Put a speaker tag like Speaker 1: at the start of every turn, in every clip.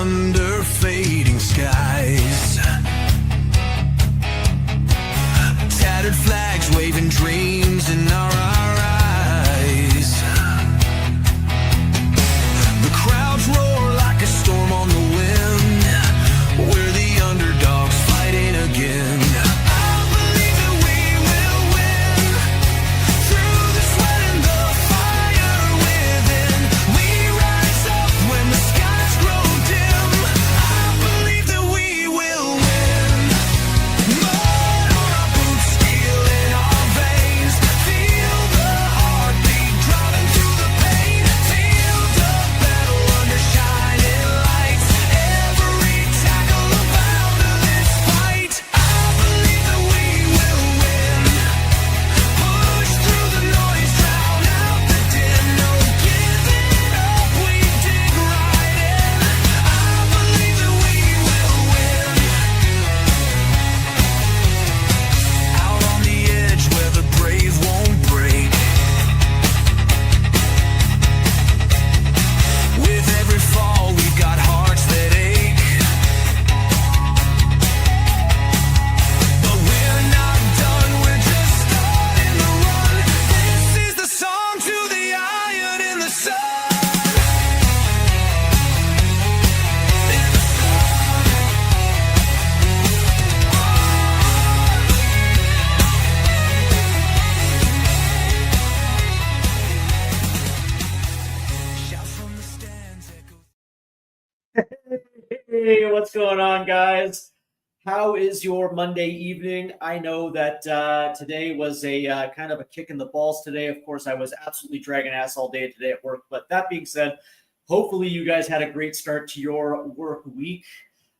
Speaker 1: under fading skies. Tattered flags waving dreams in our eyes. The crowds roar like a storm on the wind. We're the underdogs fighting again.
Speaker 2: Hey, what's going on, guys? How is your Monday evening? I know that today was a kind of a kick in the balls today. Of course, I was absolutely dragging ass all day today at work. But that being said, hopefully you guys had a great start to your work week.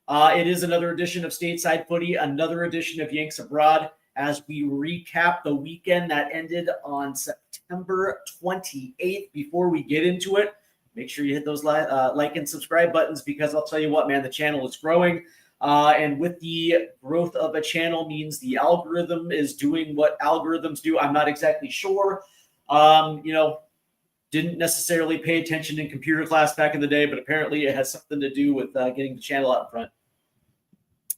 Speaker 2: It is another edition of Stateside Footy, another edition of Yanks Abroad, as we recap the weekend that ended on September 28th. Before we get into it, make sure you hit those like and subscribe buttons, because I'll tell you what, man, the channel is growing. And with the growth of a channel means the algorithm is doing what algorithms do. I'm not exactly sure. Didn't necessarily pay attention in computer class back in the day, but apparently it has something to do with getting the channel out in front.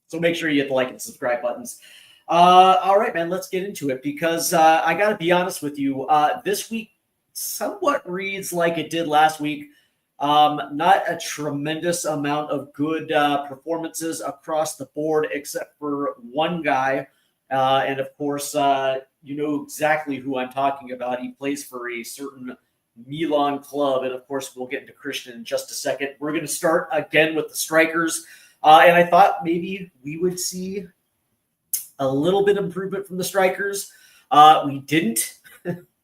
Speaker 2: So make sure you hit the like and subscribe buttons. All right, man, let's get into it, because I got to be honest with you. This week somewhat reads like it did last week. Not a tremendous amount of good performances across the board, except for one guy. And of course, you know exactly who I'm talking about. He plays for a certain Milan club. And of course, we'll get into Christian in just a second. We're going to start again with the strikers. And I thought maybe we would see a little bit of improvement from the strikers. We didn't.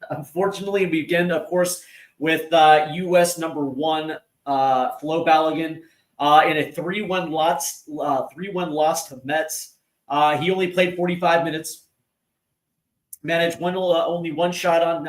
Speaker 2: Unfortunately, we begin, of course, with U.S. number 1, Flo Balogun, in a 3-1 loss to Mets. He only played 45 minutes, managed only one shot on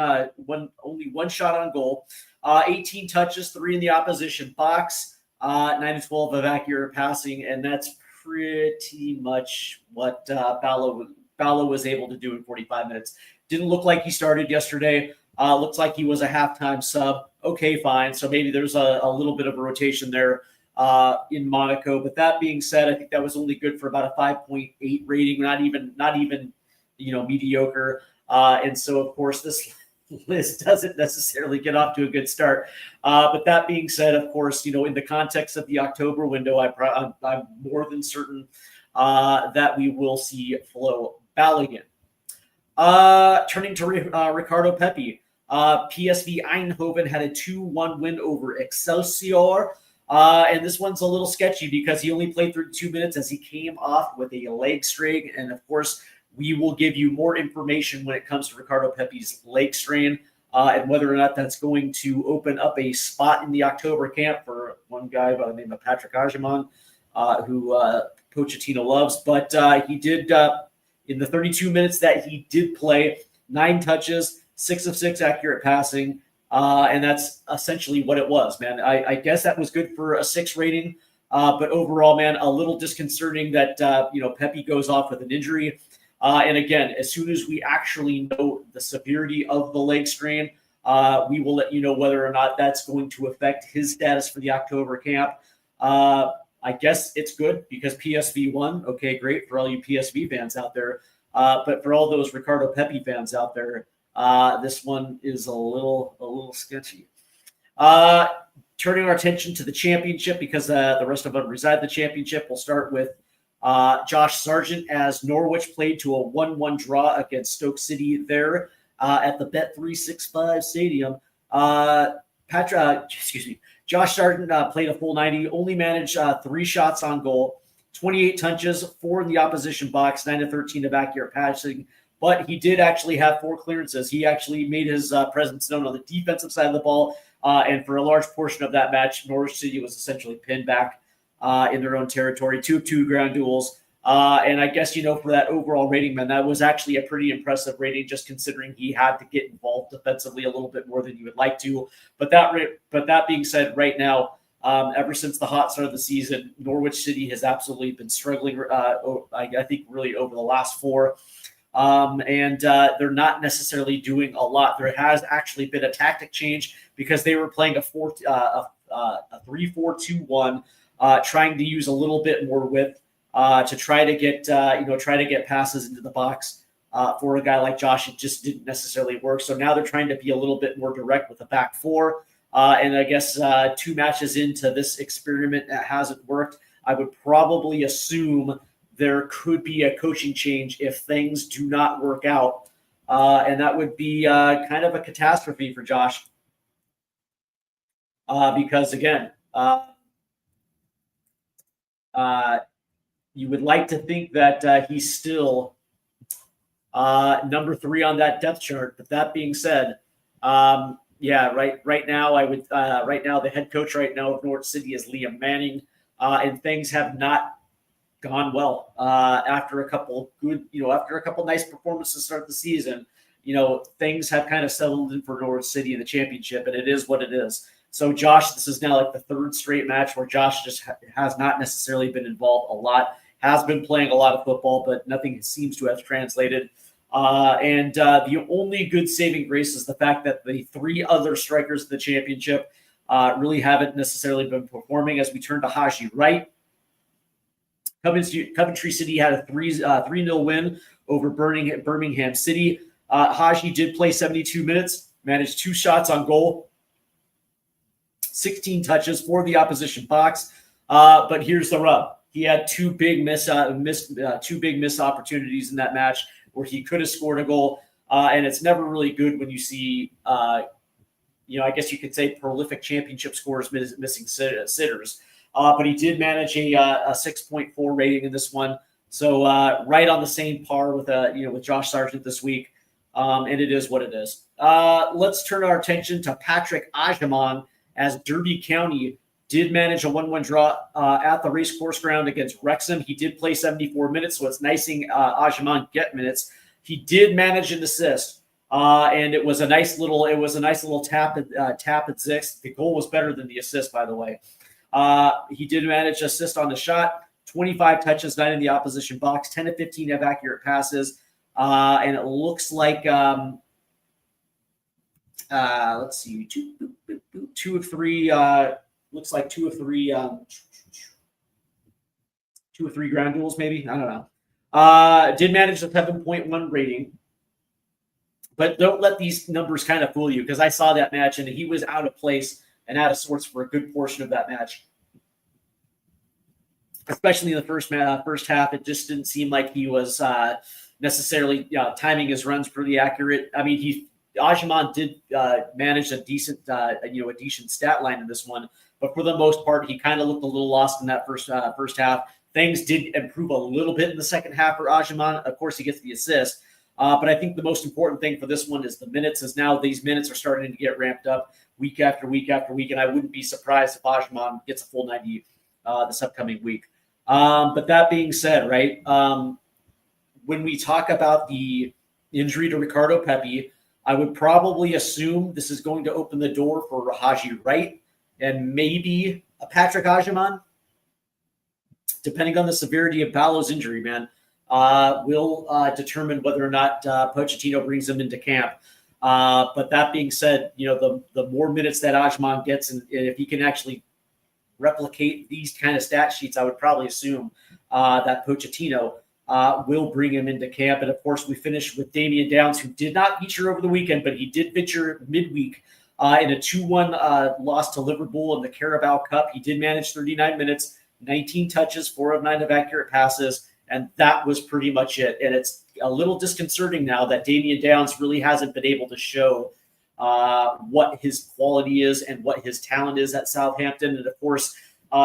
Speaker 2: goal, 18 touches, 3 in the opposition box, 9-12 of accurate passing, and that's pretty much what Ballo was able to do in 45 minutes. Didn't look like he started yesterday. Looks like he was a halftime sub. Okay, fine. So maybe there's a little bit of a rotation there in Monaco. But that being said, I think that was only good for about a 5.8 rating, not even mediocre. And so, of course, this list doesn't necessarily get off to a good start. But that being said, of course, in the context of the October window, I'm more than certain that we will see Flo Balogun. Turning to Ricardo Pepi, PSV Eindhoven had a 2-1 win over Excelsior. And this one's a little sketchy because he only played 32 minutes as he came off with a leg strain. And of course, we will give you more information when it comes to Ricardo Pepi's leg strain and whether or not that's going to open up a spot in the October camp for one guy by the name of Patrick Ajiman, who Pochettino loves. But he did... in the 32 minutes that he did play, 9 touches, 6 of 6 accurate passing, and that's essentially what it was, man. I guess that was good for a 6 rating, but overall, man, a little disconcerting that Pepi goes off with an injury. And again, as soon as we actually know the severity of the leg strain, we will let you know whether or not that's going to affect his status for the October camp. I guess it's good because PSV won. Okay, great for all you PSV fans out there. But for all those Ricardo Pepi fans out there, this one is a little sketchy. Turning our attention to the championship because the rest of them reside in the championship. We'll start with Josh Sargent as Norwich played to a 1-1 draw against Stoke City there at the Bet365 Stadium. Josh Sargent played a full 90, only managed 3 shots on goal, 28 touches, 4 in the opposition box, 9 to 13 of accurate passing. But he did actually have 4 clearances. He actually made his presence known on the defensive side of the ball. And for a large portion of that match, Norwich City was essentially pinned back in their own territory. 2 of 2 ground duels. And I guess, for that overall rating, man, that was actually a pretty impressive rating, just considering he had to get involved defensively a little bit more than you would like to. But that being said, right now, ever since the hot start of the season, Norwich City has absolutely been struggling, I think, really over the last 4. And they're not necessarily doing a lot. There has actually been a tactic change because they were playing a 3-4-2-1, trying to use a little bit more width to try to get passes into the box for a guy like Josh. It just didn't necessarily work. So now they're trying to be a little bit more direct with the back 4. And I guess 2 matches into this experiment that hasn't worked. I would probably assume there could be a coaching change if things do not work out. And that would be kind of a catastrophe for Josh. Because, again, you would like to think that he's still number 3 on that depth chart. But that being said, right now the head coach right now of Norwich City is Liam Manning, and things have not gone well after a couple nice performances to start the season. Things have kind of settled in for Norwich City in the championship, and it is what it is. So Josh, this is now like the 3rd straight match where Josh just has not necessarily been involved a lot, has been playing a lot of football, but nothing seems to have translated. And the only good saving grace is the fact that the 3 other strikers of the championship really haven't necessarily been performing. As we turn to Haji Wright, Coventry City had a 3-0 win over Birmingham City. Haji did play 72 minutes, managed 2 shots on goal, 16 touches for the opposition box. But here's the rub. He had 2 big miss opportunities in that match where he could have scored a goal. And it's never really good when you see, I guess you could say prolific championship scorers missing sitters. But he did manage a 6.4 rating in this one. So right on the same par with Josh Sargent this week. And it is what it is. Let's turn our attention to Patrick Ajiman as Derby County did manage a 1-1 draw at the racecourse ground against Wrexham. He did play 74 minutes, so it's nice seeing Ajiman get minutes. He did manage an assist, and it was a nice little tap at Zix. The goal was better than the assist, by the way. He did manage assist on the shot, 25 touches, 9 in the opposition box, 10 to 15 of accurate passes, and it looks like let's see, 2 of 3. Looks like 2 of 3 ground duels, maybe. I don't know. Did manage a 7.1 rating. But don't let these numbers kind of fool you, because I saw that match and he was out of place and out of sorts for a good portion of that match. Especially in the first half, it just didn't seem like he was necessarily timing his runs pretty accurate. I mean, Ajiman did manage a decent stat line in this one, but for the most part, he kind of looked a little lost in that first half. Things did improve a little bit in the second half for Ajiman. Of course, he gets the assist, but I think the most important thing for this one is the minutes. As now these minutes are starting to get ramped up week after week after week, and I wouldn't be surprised if Ajiman gets a full 90 this upcoming week. But that being said, right, when we talk about the injury to Ricardo Pepi, I would probably assume this is going to open the door for Haji Wright and maybe a Patrick Ajiman, depending on the severity of Ballow's injury, man, will determine whether or not Pochettino brings him into camp. But that being said, the more minutes that Ajiman gets, and if he can actually replicate these kind of stat sheets, I would probably assume that Pochettino will bring him into camp. And of course, we finished with Damian Downs, who did not feature over the weekend, but he did feature midweek in a 2-1 loss to Liverpool in the Carabao Cup. He did manage 39 minutes, 19 touches, 4 of 9 of accurate passes, and that was pretty much it. And it's a little disconcerting now that Damian Downs really hasn't been able to show what his quality is and what his talent is at Southampton. And of course,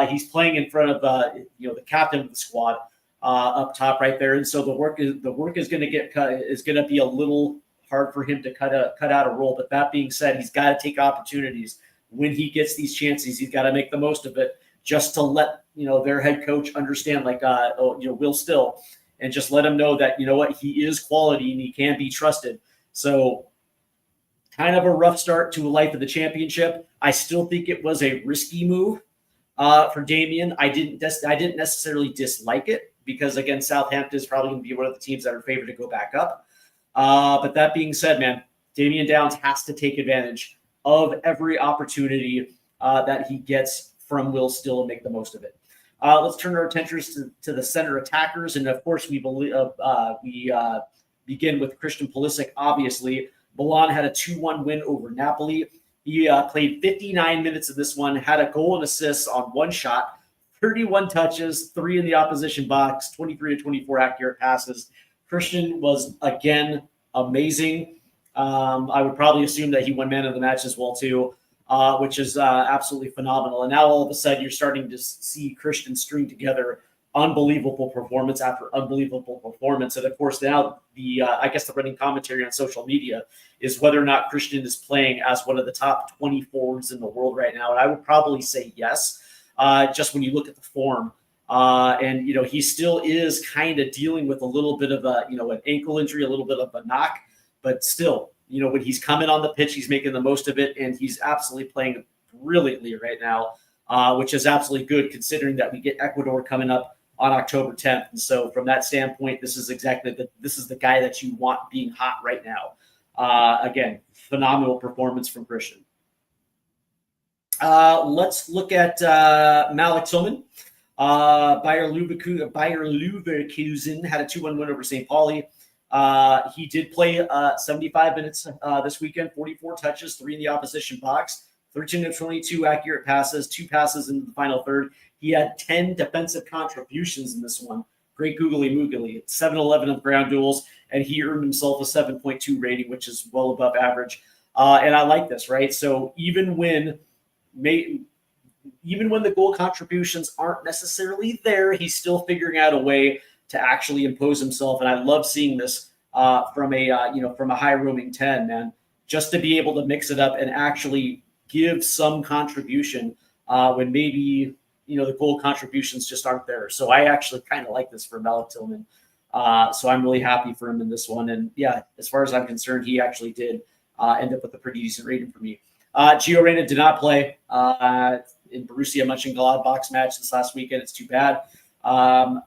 Speaker 2: he's playing in front of the captain of the squad up top right there, and so the work is going to get cut. Is going to be a little hard for him to cut out a role. But that being said, he's got to take opportunities when he gets these chances. He's got to make the most of it, just to let their head coach understand, like Will Still, and just let him know that he is quality and he can be trusted. So, kind of a rough start to a life of the championship. I still think it was a risky move for Damian. I didn't necessarily dislike it, because again, Southampton is probably going to be one of the teams that are favored to go back up. But that being said, man, Damian Downs has to take advantage of every opportunity that he gets from Will Still and make the most of it. Let's turn our attentions to the center attackers, and of course, we begin with Christian Pulisic. Obviously, Milan had a 2-1 win over Napoli. He played 59 minutes of this one, had a goal and assist on 1 shot, 31 touches, 3 in the opposition box, 23 to 24 accurate passes. Christian was, again, amazing. I would probably assume that he won man of the match as well, too, which is absolutely phenomenal. And now all of a sudden you're starting to see Christian string together unbelievable performance after unbelievable performance. And of course, now the running commentary on social media is whether or not Christian is playing as one of the top 20 forwards in the world right now. And I would probably say yes, just when you look at the form. And he still is kind of dealing with a little bit of an ankle injury, a little bit of a knock, but still, when he's coming on the pitch, he's making the most of it, and he's absolutely playing brilliantly right now, which is absolutely good considering that we get Ecuador coming up on October 10th. And so from that standpoint, this is the guy that you want being hot right now. Again, phenomenal performance from Christian. Let's look at Malik Tillman. Bayer Leverkusen had a 2-1 win over St. Pauli. He did play 75 minutes this weekend, 44 touches, 3 in the opposition box, 13 of 22 accurate passes, 2 passes in the final third. He had 10 defensive contributions in this one. Great googly moogly. 7-11 of ground duels, and he earned himself a 7.2 rating, which is well above average. And I like this, right? So even when the goal contributions aren't necessarily there, he's still figuring out a way to actually impose himself. And I love seeing this from a high roaming 10, man, just to be able to mix it up and actually give some contribution when maybe, the goal contributions just aren't there. So I actually kind of like this for Malik Tillman. So I'm really happy for him in this one. And yeah, as far as I'm concerned, he actually did end up with a pretty decent rating for me. Gio Reyna did not play in Borussia Mönchengladbach's match this last weekend. It's too bad. I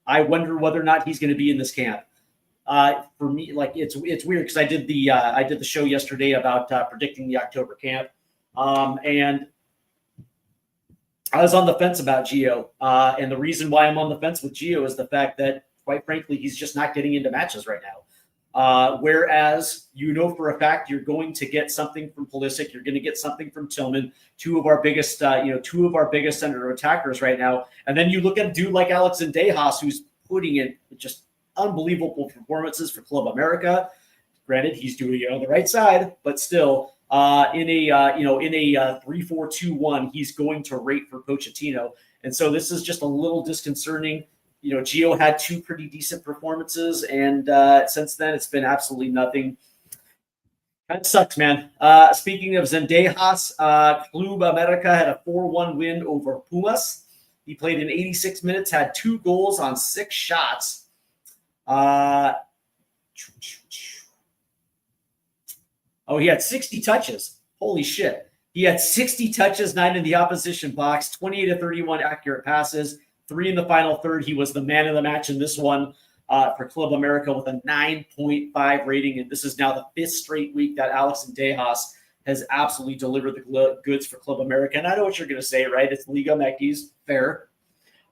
Speaker 2: wonder whether or not he's going to be in this camp. For me, like it's weird because I did the show yesterday about predicting the October camp, and I was on the fence about Gio. And the reason why I'm on the fence with Gio is the fact that, quite frankly, he's just not getting into matches right now. Whereas for a fact you're going to get something from Pulisic, you're going to get something from Tillman, two of our biggest center attackers right now. And then you look at a dude like Alex Dejas, who's putting in just unbelievable performances for Club America. Granted, he's doing it on the right side, but still, in a 3-4-2-1, he's going to rate for Pochettino. And so this is just a little disconcerting. Gio had 2 pretty decent performances, and since then it's been absolutely nothing. Kind of sucks, man. Speaking of Zendejas, Club America had a 4-1 win over Pumas. He played in 86 minutes, had 2 goals on 6 shots. He had 60 touches. Holy shit. He had 60 touches, 9 in the opposition box, 28 to 31 accurate passes, 3 in the final third. He was the man of the match in this one for Club America with a 9.5 rating. And this is now the 5th straight week that Alex Dejas has absolutely delivered the goods for Club America. And I know what you're going to say, right? It's Liga MX, fair.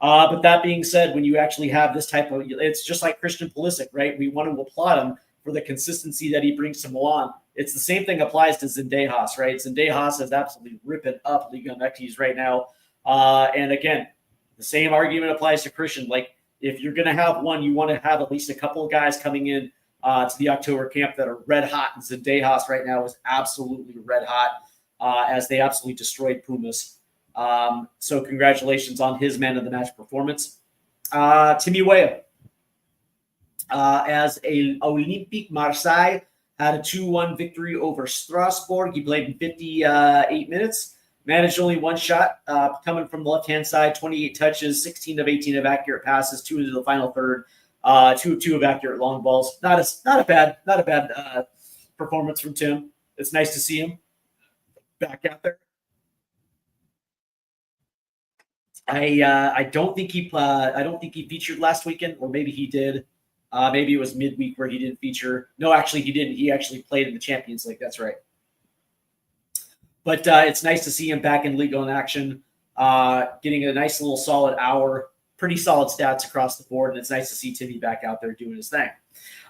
Speaker 2: But that being said, when you actually have this type of, it's just like Christian Pulisic, right? We want to applaud him for the consistency that he brings to Milan. It's the same thing applies to Zendejas, right? Zendejas is absolutely ripping up Liga MX right now. And again, the same argument applies to Christian. Like, if you're going to have one, you want to have at least a couple of guys coming in to the October camp that are red hot. And Zendejas right now is absolutely red hot as they absolutely destroyed Pumas. So congratulations on his man of the match performance. Timmy Weah, as a Olympique Marseille had a 2-1 victory over Strasbourg. He played in 58 minutes, managed only one shot, coming from the left-hand side, 28 touches, 16 of 18 of accurate passes, 2 into the final third, 2 of 2 of accurate long balls. Not a bad performance from Tim. It's nice to see him back out there. I don't think he featured last weekend, or maybe he did. Maybe it was midweek where he didn't feature. No, actually he didn't. He actually played in the Champions League. That's right. But it's nice to see him back in league on action, getting a nice little solid hour. Pretty solid stats across the board, and it's nice to see Timmy back out there doing his thing.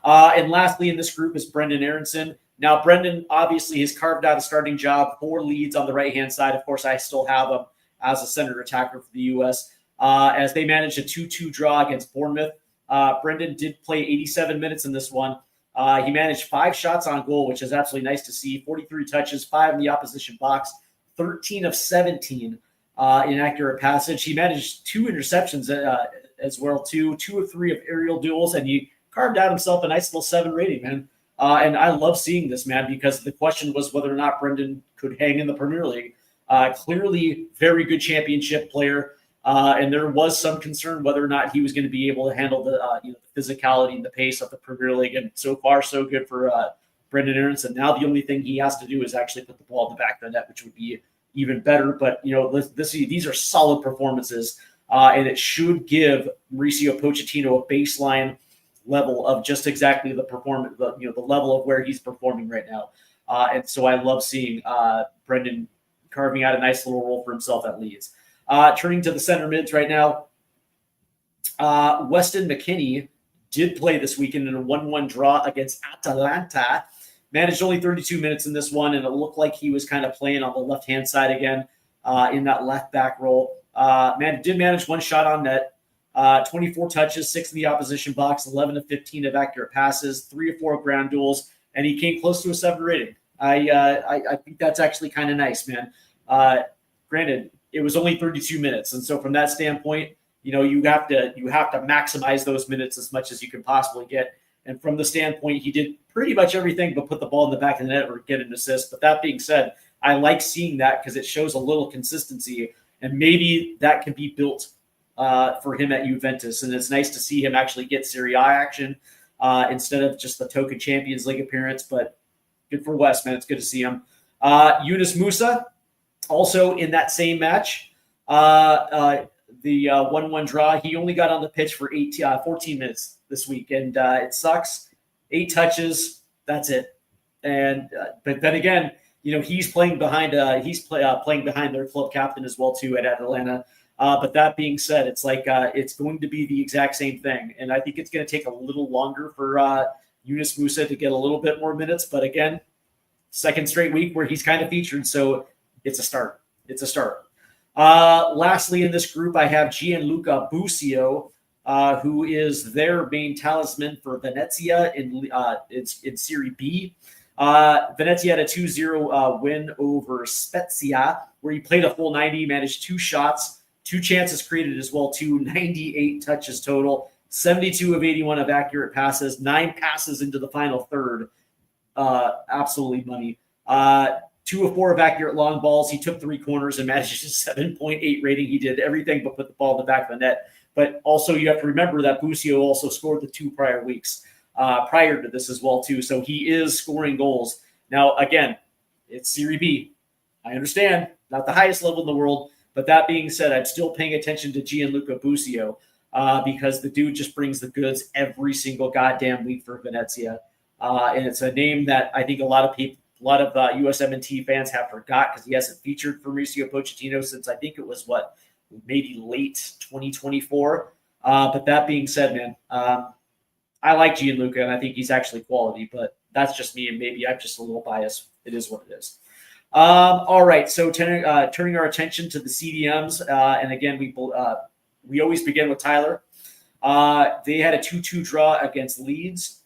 Speaker 2: And lastly in this group is Brendan Aronson. Now, Brendan obviously has carved out a starting job, 4 leads on the right-hand side. Of course, I still have him as a center attacker for the U.S. As they managed a 2-2 draw against Bournemouth. Brendan did play 87 minutes in this one. He managed 5 shots on goal, which is absolutely nice to see. 43 touches, 5 in the opposition box, 13 of 17 in accurate passage. He managed 2 interceptions as well, too. 2 of 3 of aerial duels, and he carved out himself a nice little 7 rating, man. And I love seeing this, man, because the question was whether or not Brendan could hang in the Premier League. Clearly, very good championship player. And there was some concern whether or not he was going to be able to handle the physicality and the pace of the Premier League. And so far, so good for Brendan Aronson. Now the only thing he has to do is actually put the ball in the back of the net, which would be even better. But these are solid performances, and it should give Mauricio Pochettino a baseline level of just exactly the performance, the level of where he's performing right now. And so I love seeing Brendan carving out a nice little role for himself at Leeds. Turning to the center mids right now, Weston McKennie did play this weekend in a 1-1 draw against Atalanta. Managed only 32 minutes in this one, and it looked like he was kind of playing on the left-hand side again in that left-back role. Did manage 1 shot on net, 24 touches, 6 in the opposition box, 11 of 15 of accurate passes, 3 of 4 of ground duels, and he came close to a 7 rating. I think that's actually kind of nice, man. Granted, it was only 32 minutes, and so from that standpoint, you have to maximize those minutes as much as you can possibly get. And from the standpoint, he did pretty much everything but put the ball in the back of the net or get an assist. But that being said, I like seeing that because it shows a little consistency, and maybe that can be built for him at Juventus. And it's nice to see him actually get Serie A action instead of just the token Champions League appearance. But good for West, man. It's good to see him. Yunus Musa, also in that same match, the 1-1 draw. He only got on the pitch for 14 minutes this week, and it sucks. 8 touches, that's it. And but then again, he's playing behind playing behind their club captain as well too at Atlanta. But that being said, it's like it's going to be the exact same thing, and I think it's going to take a little longer for Yunus Musa to get a little bit more minutes. But again, second straight week where he's kind of featured, so it's a start. It's a start. Lastly, in this group, I have Gianluca Busio, who is their main talisman for Venezia in Serie B. Venezia had a 2-0 win over Spezia, where he played a full 90, managed 2 shots, 2 chances created as well, 98 touches total, 72 of 81 of accurate passes, 9 passes into the final third. Absolutely money. 2 of 4 of accurate long balls. He took 3 corners and managed a 7.8 rating. He did everything but put the ball in the back of the net. But also you have to remember that Busio also scored the 2 prior weeks prior to this as well too. So he is scoring goals. Now, again, it's Serie B. I understand, not the highest level in the world. But that being said, I'm still paying attention to Gianluca Busio because the dude just brings the goods every single goddamn week for Venezia. And it's a name that I think a lot of a lot of USMNT fans have forgot because he hasn't featured for Mauricio Pochettino since I think it was maybe late 2024. But that being said, man, I like Gianluca and I think he's actually quality, but that's just me and maybe I'm just a little biased. It is what it is. All right, so turning our attention to the CDMs, and again, we always begin with Tyler. They had a 2-2 draw against Leeds.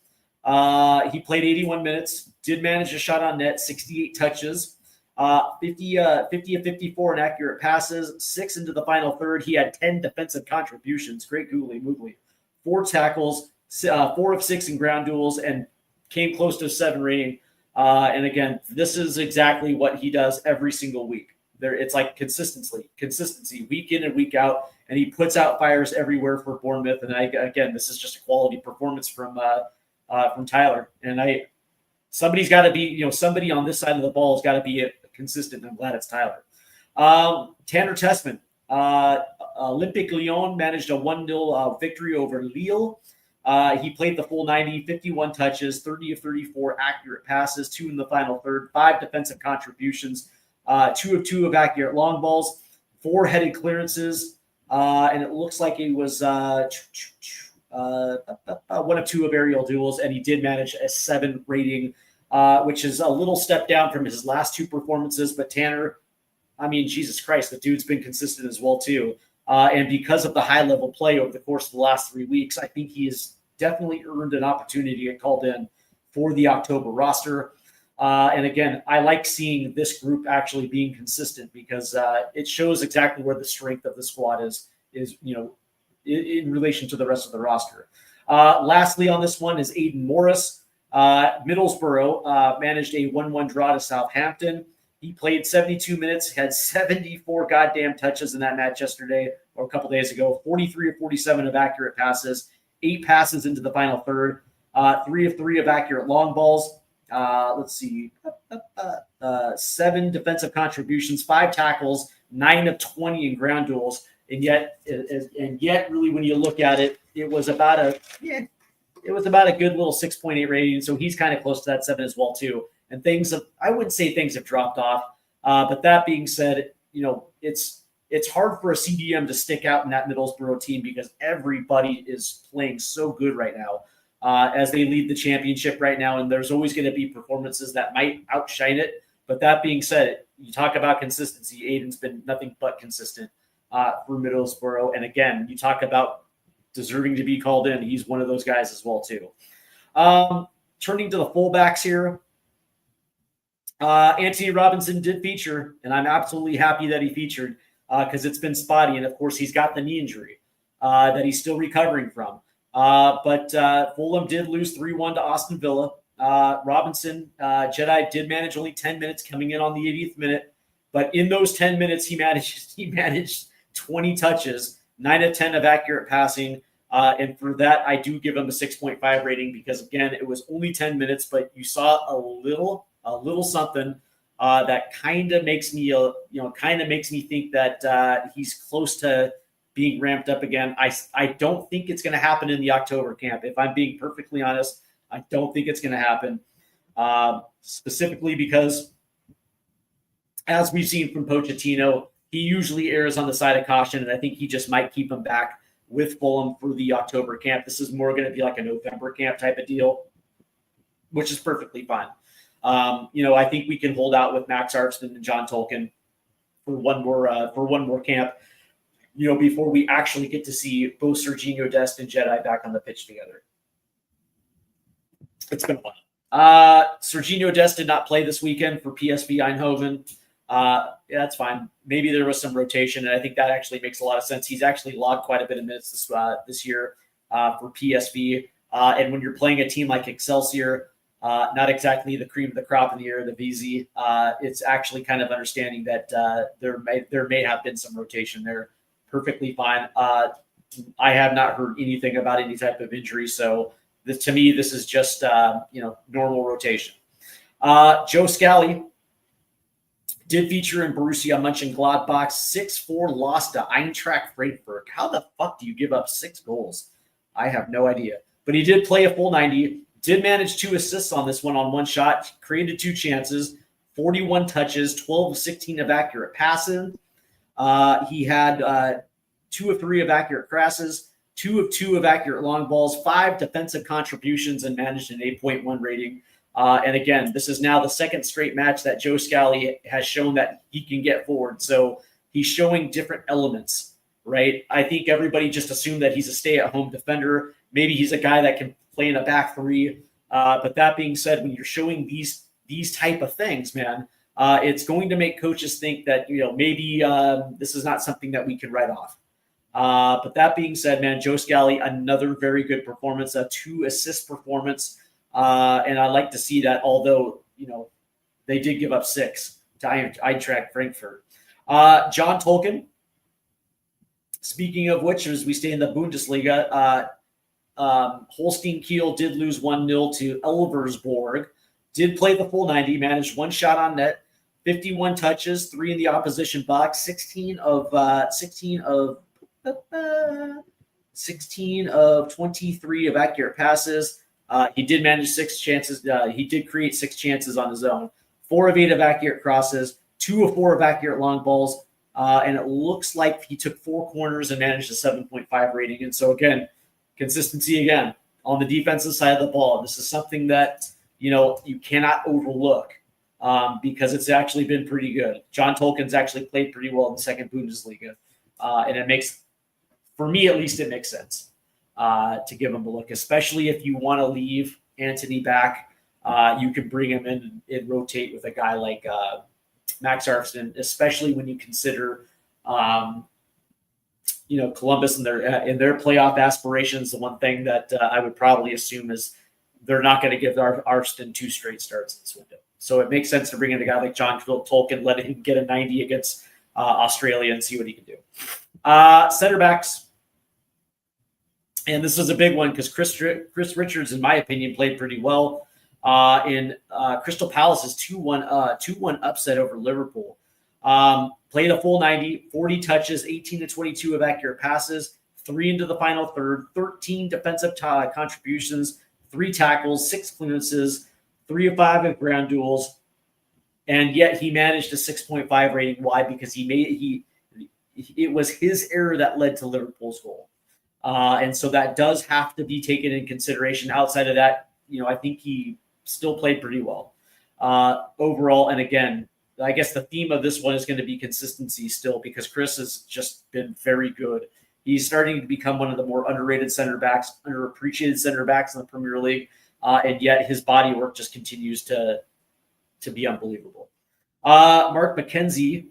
Speaker 2: He played 81 minutes, did manage a shot on net, 68 touches, 50 of 54 in accurate passes, 6 into the final third. He had 10 defensive contributions. Great googly moogly. 4 tackles, 4 of 6 in ground duels, and came close to a 7 rating. And again, this is exactly what he does every single week. It's like consistency, week in and week out, and he puts out fires everywhere for Bournemouth. And again, this is just a quality performance from Tyler. And somebody's got to be, somebody on this side of the ball has got to be consistent. And I'm glad it's Tyler. Tanner Tessman, Olympique Lyon managed a 1-0 victory over Lille. He played the full 90, 51 touches, 30 of 34 accurate passes, 2 in the final third, 5 defensive contributions, 2 of 2 of accurate long balls, 4 headed clearances, and it looks like it was 1 of 2 of aerial duels, and he did manage a 7 rating, which is a little step down from his last 2 performances. But Tanner, I mean, Jesus Christ, the dude's been consistent as well too. And because of the high-level play over the course of the last 3 weeks, I think he has definitely earned an opportunity to get called in for the October roster. And again, I like seeing this group actually being consistent because it shows exactly where the strength of the squad is in relation to the rest of the roster. Lastly on this one is Aiden Morris. Middlesbrough managed a 1-1 draw to Southampton. He played 72 minutes, had 74 goddamn touches in that match yesterday or a couple days ago, 43 of 47 of accurate passes, 8 passes into the final third, 3 of 3 of accurate long balls. 7 defensive contributions, 5 tackles, 9 of 20 in ground duels. And yet, really, when you look at it, it was about a good little 6.8 rating. So he's kind of close to that 7 as well too. And I wouldn't say things have dropped off. But that being said, it's hard for a CDM to stick out in that Middlesbrough team because everybody is playing so good right now as they lead the championship right now. And there's always going to be performances that might outshine it. But that being said, you talk about consistency. Aiden's been nothing but consistent for Middlesbrough. And again, you talk about deserving to be called in. He's one of those guys as well too. Turning to the fullbacks here. Anthony Robinson did feature, and I'm absolutely happy that he featured because it's been spotty. And, of course, he's got the knee injury that he's still recovering from. But Fulham did lose 3-1 to Aston Villa. Robinson, Jedi, did manage only 10 minutes coming in on the 80th minute. But in those 10 minutes, he managed 20 touches, 9 of 10 of accurate passing. And for that, I do give him a 6.5 rating because, again, it was only 10 minutes, but you saw a little something that kind of makes me think that he's close to being ramped up again. I don't think it's going to happen in the October camp. If I'm being perfectly honest, I don't think it's going to happen specifically because, as we've seen from Pochettino, he usually errs on the side of caution, and I think he just might keep him back with Fulham for the October camp. This is more going to be like a November camp type of deal, which is perfectly fine. I think we can hold out with Max Armstrong and John Tolkien for one more camp, before we actually get to see both Serginho Dest and Jedi back on the pitch together. It's been fun. Serginho Dest did not play this weekend for PSV Eindhoven. That's fine. Maybe there was some rotation, and I think that actually makes a lot of sense. He's actually logged quite a bit of minutes this year for PSV. And when you're playing a team like Excelsior, not exactly the cream of the crop in the year, the VZ, it's actually kind of understanding that there may have been some rotation there. Perfectly fine. I have not heard anything about any type of injury, so to me, this is just normal rotation. Joe Scally did feature in Borussia Mönchengladbach. 6-4 loss to Eintracht Frankfurt. How the fuck do you give up 6 goals? I have no idea. But he did play a full 90, Did manage 2 assists on this one on one shot, created 2 chances, 41 touches, 12 of 16 of accurate passing. He had 2 of 3 of accurate crosses, 2 of 2 of accurate long balls, 5 defensive contributions, and managed an 8.1 rating. And again, this is now the second straight match that Joe Scally has shown that he can get forward. So he's showing different elements, right? I think everybody just assumed that he's a stay-at-home defender. Maybe he's a guy that can play in a back three. But that being said, when you're showing these type of things, man, it's going to make coaches think that, maybe this is not something that we can write off. But that being said, man, Joe Scally, another very good performance, a 2 assist performance. And I like to see that, although, they did give up 6 to Eintracht Frankfurt. John Tolkien, speaking of which, as we stay in the Bundesliga, Holstein Kiel did lose 1-0 to Elversborg, did play the full 90, managed 1 shot on net, 51 touches, 3 in the opposition box, 16 of 23 of accurate passes. He did manage 6 chances. He did create 6 chances on his own. 4 of 8 of accurate crosses, 2 of 4 of accurate long balls. And it looks like he took 4 corners and managed a 7.5 rating. And so, again, consistency again on the defensive side of the ball. This is something that, you cannot overlook because it's actually been pretty good. John Tolkien's actually played pretty well in the second Bundesliga. And it makes, for me at least, it makes sense to give him a look, especially if you want to leave Anthony back. You can bring him in and rotate with a guy like Max Arfsten, especially when you consider, Columbus and their playoff aspirations. The one thing that I would probably assume is they're not going to give Arfsten 2 straight starts in this window. So it makes sense to bring in a guy like John Tolkien, let him get a 90 against Australia and see what he can do. Center backs. And this is a big one because Chris Richards, in my opinion, played pretty well in Crystal Palace's 2-1 upset over Liverpool. Played a full 90, 40 touches, 18 to 22 of accurate passes, 3 into the final third, 13 defensive contributions, 3 tackles, 6 clearances, 3 of 5 in ground duels, and yet he managed a 6.5 rating. Why? Because it was his error that led to Liverpool's goal. And so that does have to be taken in consideration. Outside of that, I think he still played pretty well overall. And again, I guess the theme of this one is going to be consistency still, because Chris has just been very good. He's starting to become one of the more underrated center backs, underappreciated center backs in the Premier League. And yet his body work just continues to be unbelievable. Mark McKenzie,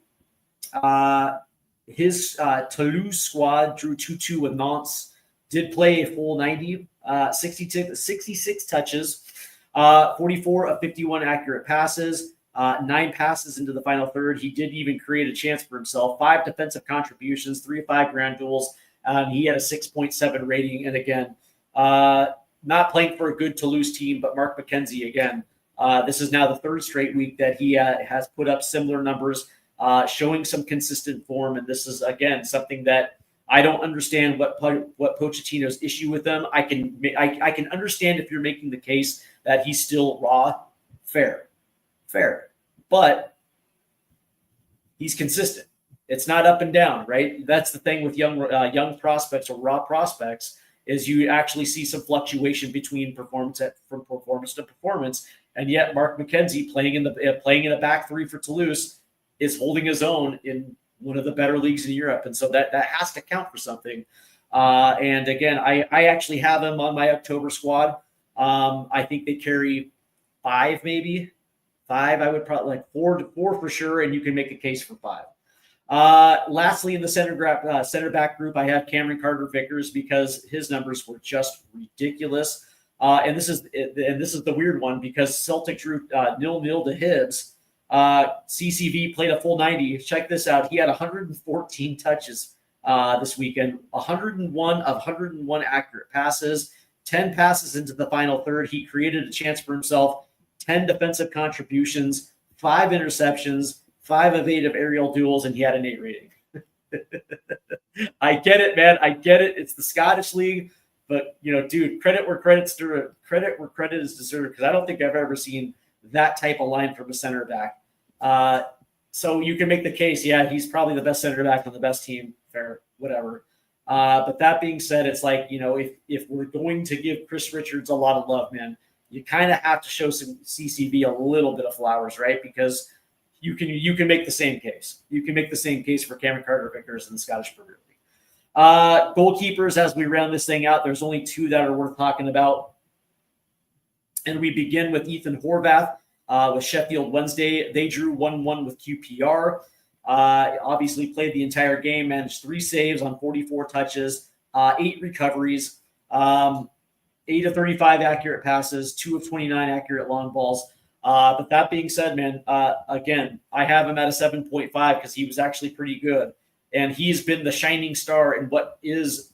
Speaker 2: his Toulouse squad drew 2-2 with Nantes, did play a full 90, 66 touches, 44 of 51 accurate passes, 9 passes into the final third. He did even create a chance for himself, 5 defensive contributions, 3 of 5 ground duels. He had a 6.7 rating. And again, not playing for a good Toulouse team, but Mark McKenzie, again, this is now the 3rd straight week that he has put up similar numbers, showing some consistent form. And this is, again, something that I don't understand what Pochettino's issue with them. I can understand if you're making the case that he's still raw, fair, but he's consistent. It's not up and down, right? That's the thing with young prospects or raw prospects, is you actually see some fluctuation between performance from performance to performance. And yet Mark McKenzie playing in a back three for Toulouse is holding his own in one of the better leagues in Europe. And so that has to count for something. And again, I actually have him on my October squad. I think they carry 5, maybe 5. I would probably like 4 for sure. And you can make a case for 5. Lastly, in the center back group, I have Cameron Carter-Vickers because his numbers were just ridiculous. And this is the weird one, because Celtic drew 0-0 to Hibs. CCV played a full 90. Check this out. He had 114 touches this weekend, 101 of 101 accurate passes, 10 passes into the final third. He created a chance for himself, 10 defensive contributions, 5 interceptions, 5 of 8 of aerial duels, and he had an 8 rating. I get it, man. I get it. It's the Scottish League, But dude, credit where credit is deserved, because I don't think I've ever seen that type of line from a center back. So you can make the case, yeah, he's probably the best center back on the best team. Fair, whatever. But that being said, it's like, if we're going to give Chris Richards a lot of love, man, you kind of have to show some CCV a little bit of flowers, right? Because you can make the same case. You can make the same case for Cameron Carter-Vickers in the Scottish Premier League. Goalkeepers, as we round this thing out, there's only two that are worth talking about. And we begin with Ethan Horvath with Sheffield Wednesday. They drew 1-1 with QPR. Obviously played the entire game, managed 3 saves on 44 touches, 8 recoveries, 8 of 35 accurate passes, 2 of 29 accurate long balls. But that being said, man, again, I have him at a 7.5 because he was actually pretty good. And he's been the shining star in what is,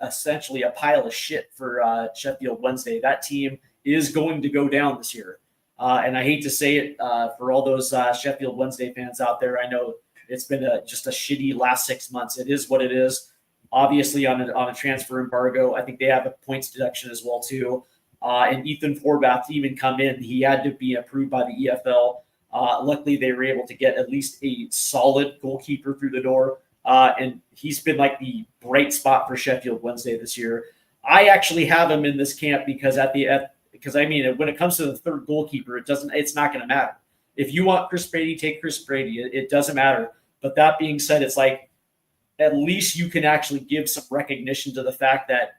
Speaker 2: essentially a pile of shit for Sheffield Wednesday. That team is going to go down this year. And I hate to say it for all those Sheffield Wednesday fans out there. I know it's been just a shitty last 6 months. It is what it is. Obviously, on a transfer embargo, I think they have a points deduction as well too. And Ethan Horvath to even come in, he had to be approved by the EFL. Luckily, they were able to get at least a solid goalkeeper through the door. And he's been like the bright spot for Sheffield Wednesday this year. I actually have him in this camp because when it comes to the third goalkeeper, it's not going to matter. If you want Chris Brady, take Chris Brady. It doesn't matter. But that being said, it's like at least you can actually give some recognition to the fact that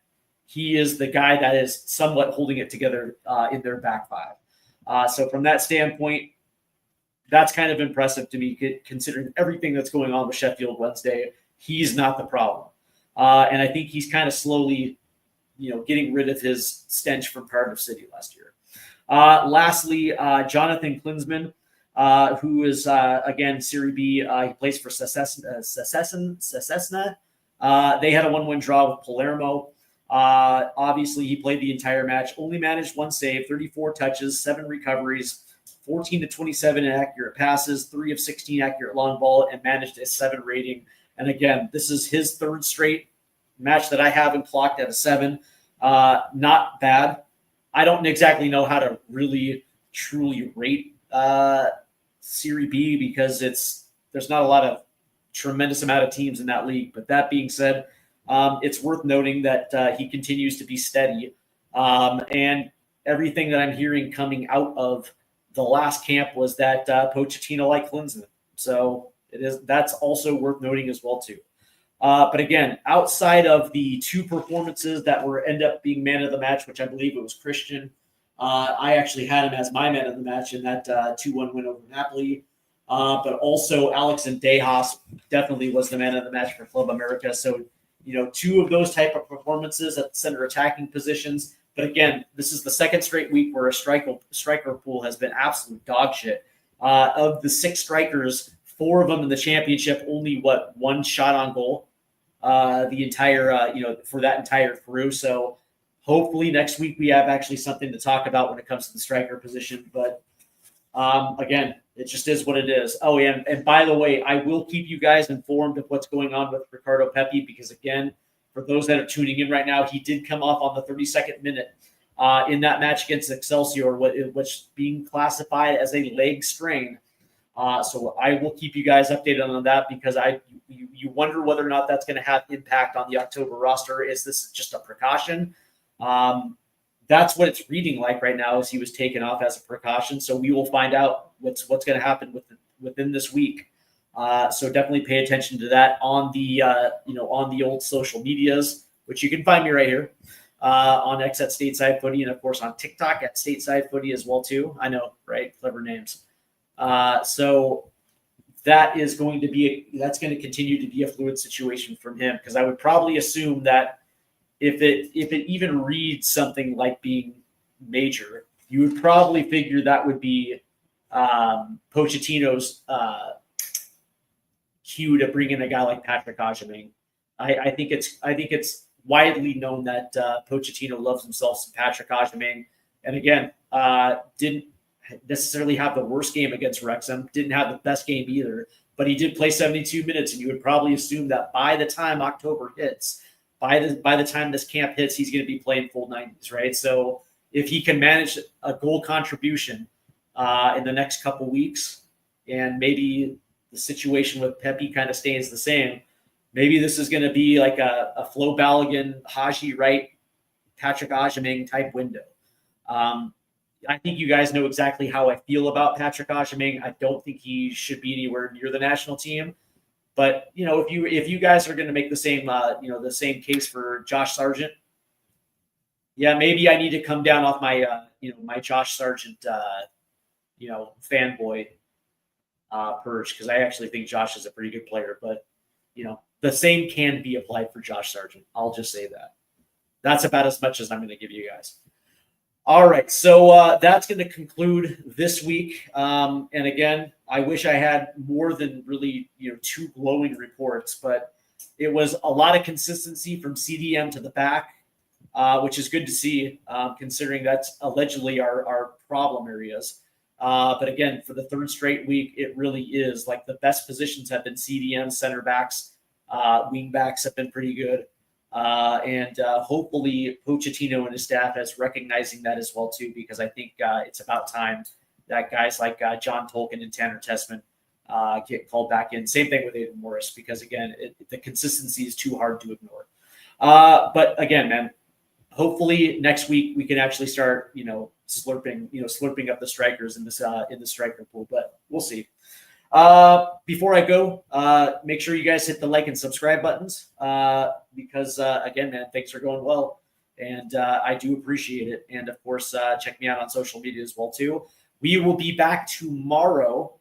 Speaker 2: he is the guy that is somewhat holding it together in their back five. So from that standpoint, that's kind of impressive to me, considering everything that's going on with Sheffield Wednesday. He's not the problem. And I think he's kind of slowly, getting rid of his stench from Cardiff City last year. Lastly, Jonathan Klinsmann, who is, again, Serie B. He plays for Cesena. They had a 1-1 draw with Palermo. Obviously, he played the entire match, only managed 1 save, 34 touches, 7 recoveries, 14 to 27 inaccurate passes, 3 of 16 accurate long ball, and managed a 7 rating. And again, this is his 3rd straight match that I haven't clocked at a 7. Not bad. I don't exactly know how to really truly rate Serie B because there's not a lot of tremendous amount of teams in that league. But that being said, it's worth noting that he continues to be steady. And everything that I'm hearing coming out of the last camp was that Pochettino liked Klinsmann. So that's also worth noting as well too. But again, outside of the 2 performances that end up being man of the match, which I believe it was Christian, I actually had him as my man of the match in that 2-1 win over Napoli. But also Alex and Dejas definitely was the man of the match for Club America. So, 2 of those type of performances at the center attacking positions. But again, this is the 2nd straight week where a striker pool has been absolute dog shit. Of the 6 strikers, 4 of them in the championship, only 1 shot on goal the entire, for that entire crew. So hopefully next week we have actually something to talk about when it comes to the striker position. But again, it just is what it is. Oh, and by the way, I will keep you guys informed of what's going on with Ricardo Pepi because, again, for those that are tuning in right now, he did come off on the 32nd minute in that match against Excelsior, which being classified as a leg strain. So I will keep you guys updated on that because you wonder whether or not that's going to have impact on the October roster. Is this just a precaution? That's what it's reading like right now, as he was taken off as a precaution. So we will find out what's going to happen within this week. So definitely pay attention to that on the on the old social medias, which you can find me right here on X at Stateside Footy, and of course on TikTok at Stateside Footy as well too. I know, right? Clever names. So that's going to continue to be a fluid situation from him, because I would probably assume that if it even reads something like being major, you would probably figure that would be Pochettino's cue to bring in a guy like Patrick Aubameyang. I think it's widely known that Pochettino loves himself some Patrick Aubameyang, and again, didn't necessarily have the worst game against Wrexham, didn't have the best game either, but he did play 72 minutes, and you would probably assume that by the time October hits, by the time this camp hits, he's going to be playing full 90s, right? So if he can manage a goal contribution in the next couple weeks, and maybe the situation with Pepe kind of stays the same, maybe this is going to be like a Flo Balogun, Haji Wright, Patrick Ajaming type window. I think you guys know exactly how I feel about Patrick Ajaming. I don't think he should be anywhere near the national team. But if you guys are going to make the same the same case for Josh Sargent, yeah, maybe I need to come down off my my Josh Sargent fanboy perch, because I actually think Josh is a pretty good player. But the same can be applied for Josh Sargent. I'll just say that. That's about as much as I'm going to give you guys. All right, so that's going to conclude this week. And again, I wish I had more than really 2 glowing reports, but it was a lot of consistency from CDM to the back, which is good to see, considering that's allegedly our problem areas. But again, for the 3rd straight week, it really is like the best positions have been CDM, center backs, wing backs have been pretty good. And hopefully Pochettino and his staff is recognizing that as well too, because I think it's about time that guys like John Tolkien and Tanner Tessman get called back in. Same thing with Aiden Morris, because again, the consistency is too hard to ignore. But again, man, hopefully next week we can actually start, slurping up the strikers in this in the striker pool. But we'll see. Before I go, make sure you guys hit the like and subscribe buttons, because again, man, things are going well, and I do appreciate it. And of course, check me out on social media as well too. We will be back tomorrow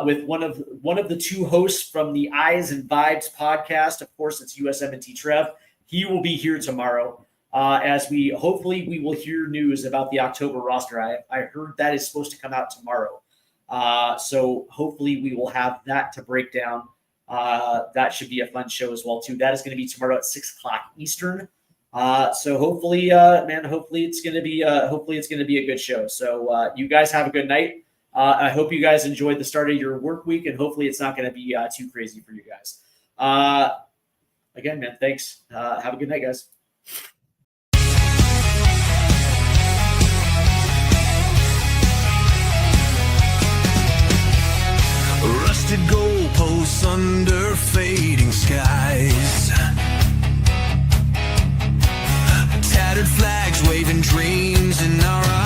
Speaker 2: with one of the 2 hosts from the Eyes and Vibes podcast. Of course, it's USMNT Trev. He will be here tomorrow, as we will hear news about the October roster. I heard that is supposed to come out tomorrow. So hopefully we will have that to break down. That should be a fun show as well too. That is going to be tomorrow at 6:00 Eastern. So hopefully, hopefully it's going to be a good show. So you guys have a good night. I hope you guys enjoyed the start of your work week, and hopefully it's not going to be too crazy for you guys. Again, man, thanks. Have a good night, guys.
Speaker 1: Rusted goalposts under fading skies, tattered flags waving dreams in our eyes.